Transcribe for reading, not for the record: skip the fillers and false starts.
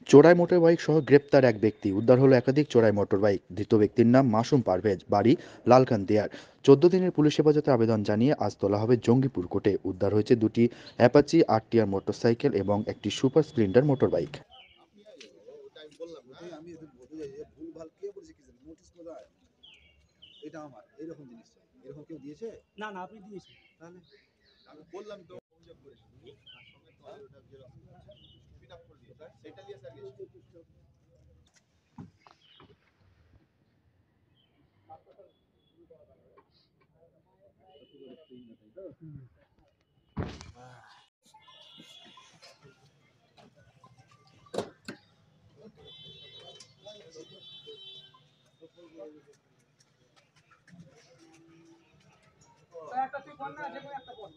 চোরাই মোটরবাইক সহ গ্রেপ্তার এক ব্যক্তি। উদ্ধার হলো একাধিক চোরাই মোটরবাইক। ধৃত ব্যক্তির নাম মাসুম পারভেজ, বাড়ি লালকান্দিয়ার। 14 দিনের পুলিশ হেফাজতে আবেদন জানিয়ে আজ তোলা হবে জঙ্গিপুর কোর্টে। উদ্ধার হয়েছে দুটি অ্যাপাচি আরটিআর মোটরসাইকেল এবং একটি সুপার স্প্লেন্ডার মোটরবাইক। এটা আমার এরকম জিনিস চাই। এরকম কেউ দিয়েছে? না না, আপনি দিয়েছেন। তাহলে আমি বললাম তো অভিযোগ করেছি। তার সঙ্গে তো ওটা জেরক্স পিন আপ করে দিয়েছে। সেটা নিয়ে স্যার গেছি। একটা তুই কোন না যে কোনো একটা বল।